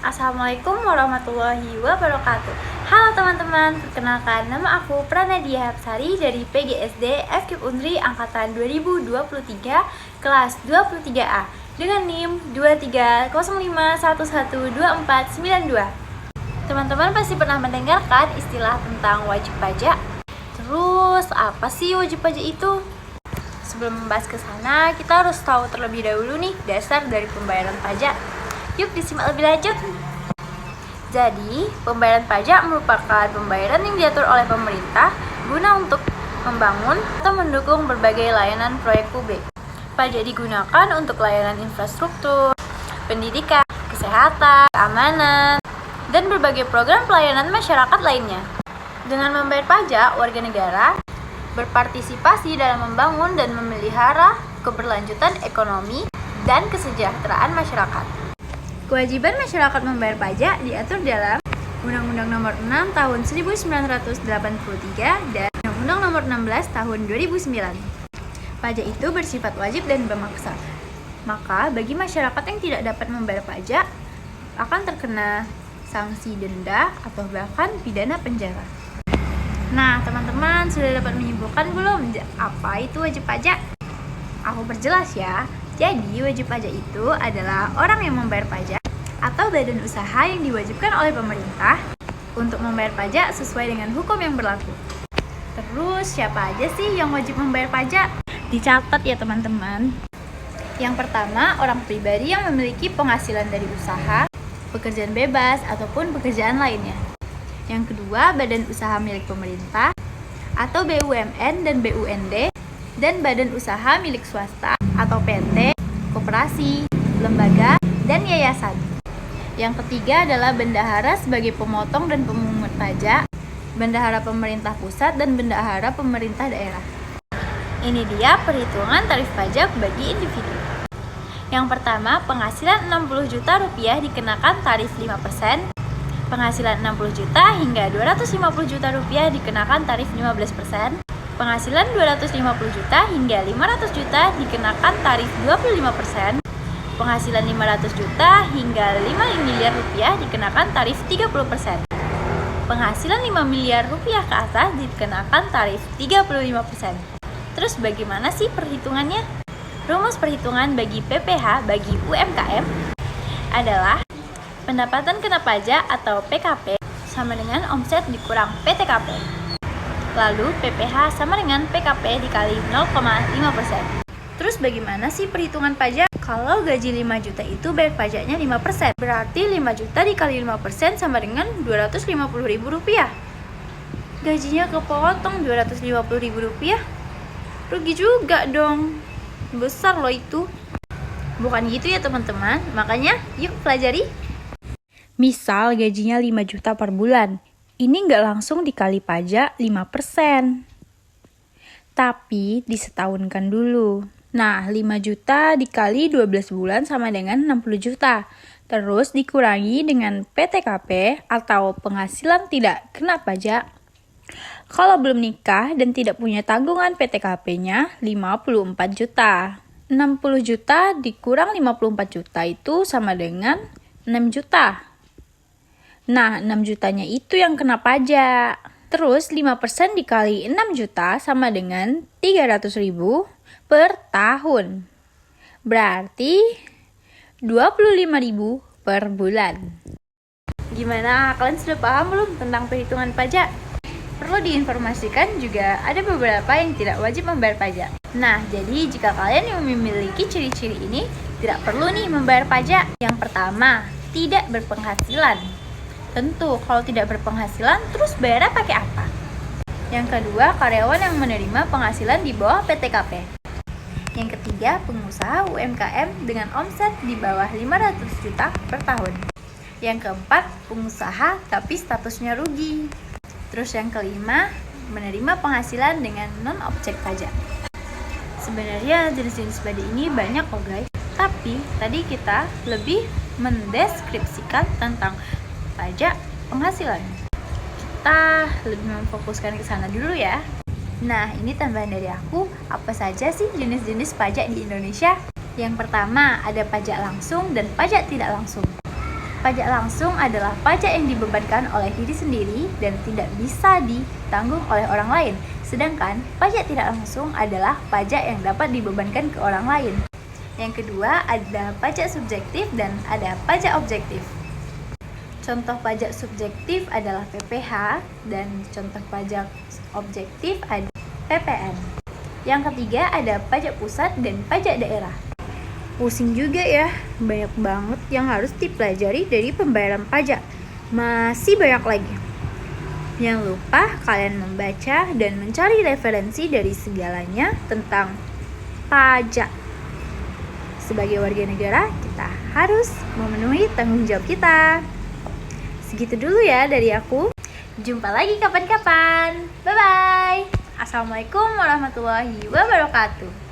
Assalamualaikum warahmatullahi wabarakatuh. Halo teman-teman, perkenalkan nama aku Pranadia Hapsari dari PGSD FKIP Unri Angkatan 2023 kelas 23A dengan NIM 2305112492. Teman-teman pasti pernah mendengarkan istilah tentang wajib pajak. Terus apa sih wajib pajak itu? Sebelum membahas ke sana, kita harus tahu terlebih dahulu nih dasar dari pembayaran pajak. Yuk disimak lebih lanjut. Jadi, pembayaran pajak merupakan pembayaran yang diatur oleh pemerintah guna untuk membangun atau mendukung berbagai layanan proyek publik. Pajak digunakan untuk layanan infrastruktur, pendidikan, kesehatan, keamanan, dan berbagai program pelayanan masyarakat lainnya. Dengan membayar pajak, warga negara berpartisipasi dalam membangun dan memelihara keberlanjutan ekonomi dan kesejahteraan masyarakat. Kewajiban masyarakat membayar pajak diatur dalam Undang-Undang Nomor 6 Tahun 1983 dan Undang-Undang Nomor 16 Tahun 2009. Pajak itu bersifat wajib dan bermaksa. Maka bagi masyarakat yang tidak dapat membayar pajak akan terkena sanksi denda atau bahkan pidana penjara. Nah, teman-teman sudah dapat menyimpulkan belum apa itu wajib pajak? Aku perjelas ya. Jadi, wajib pajak itu adalah orang yang membayar pajak atau badan usaha yang diwajibkan oleh pemerintah untuk membayar pajak sesuai dengan hukum yang berlaku. Terus, siapa aja sih yang wajib membayar pajak? Dicatat ya teman-teman. Yang pertama, orang pribadi yang memiliki penghasilan dari usaha, pekerjaan bebas, ataupun pekerjaan lainnya. Yang kedua, badan usaha milik pemerintah atau BUMN dan BUND, dan badan usaha milik swasta atau PT, koperasi, lembaga, dan yayasan. Yang ketiga adalah bendahara sebagai pemotong dan pemungut pajak, bendahara pemerintah pusat, dan bendahara pemerintah daerah. Ini dia perhitungan tarif pajak bagi individu. Yang pertama, penghasilan 60 juta rupiah dikenakan tarif 5%, penghasilan 60 juta hingga 250 juta rupiah dikenakan tarif 15%, penghasilan 250 juta hingga 500 juta dikenakan tarif 25%, penghasilan 500 juta hingga 5 miliar rupiah dikenakan tarif 30%, penghasilan 5 miliar rupiah ke atas dikenakan tarif 35%. Terus bagaimana sih perhitungannya? Rumus perhitungan bagi PPh bagi UMKM adalah pendapatan kena pajak atau PKP sama dengan omset dikurang PTKP. Lalu PPh sama dengan PKP dikali 0,5%. Terus bagaimana sih perhitungan pajak? Kalau gaji 5 juta itu bayar pajaknya 5%. Berarti 5 juta dikali 5% sama dengan 250 ribu rupiah. Gajinya kepotong 250 ribu rupiah. Rugi juga dong. Besar loh itu. Bukan gitu ya teman-teman. Makanya yuk pelajari. Misal gajinya 5 juta per bulan. Ini nggak langsung dikali pajak 5%. Tapi disetahunkan dulu. Nah, 5 juta dikali 12 bulan sama dengan 60 juta. Terus dikurangi dengan PTKP atau penghasilan tidak kena pajak. Kalau belum nikah dan tidak punya tanggungan PTKP-nya 54 juta. 60 juta dikurang 54 juta itu sama dengan 6 juta. Nah, 6 jutanya itu yang kena pajak. Terus 5% dikali 6 juta sama dengan 300 ribu per tahun. Berarti 25 ribu per bulan. Gimana? Kalian sudah paham belum tentang perhitungan pajak? Perlu diinformasikan juga ada beberapa yang tidak wajib membayar pajak. Nah, jadi jika kalian yang memiliki ciri-ciri ini tidak perlu nih membayar pajak. Yang pertama, tidak berpenghasilan. Tentu, kalau tidak berpenghasilan, terus bayarnya pakai apa? Yang kedua, karyawan yang menerima penghasilan di bawah PTKP. Yang ketiga, pengusaha UMKM dengan omset di bawah 500 juta per tahun. Yang keempat, pengusaha tapi statusnya rugi. Terus yang kelima, menerima penghasilan dengan non-objek pajak. Sebenarnya jenis-jenis pajak ini banyak kok guys. Tapi tadi kita lebih mendeskripsikan tentang pajak penghasilan. Kita lebih memfokuskan ke sana dulu ya. Nah, ini tambahan dari aku. Apa saja sih jenis-jenis pajak di Indonesia? Yang pertama, ada pajak langsung dan pajak tidak langsung. Pajak langsung adalah pajak yang dibebankan oleh diri sendiri dan tidak bisa ditanggung oleh orang lain. Sedangkan pajak tidak langsung adalah pajak yang dapat dibebankan ke orang lain. Yang kedua ada pajak subjektif dan ada pajak objektif. Contoh pajak subjektif adalah PPh dan contoh pajak objektif ada PPN. Yang ketiga ada pajak pusat dan pajak daerah. Pusing juga ya, banyak banget yang harus dipelajari dari pembayaran pajak. Masih banyak lagi. Jangan lupa kalian membaca dan mencari referensi dari segalanya tentang pajak. Sebagai warga negara, kita harus memenuhi tanggung jawab kita. Segitu dulu ya dari aku. Jumpa lagi kapan-kapan. Bye-bye. Assalamualaikum warahmatullahi wabarakatuh.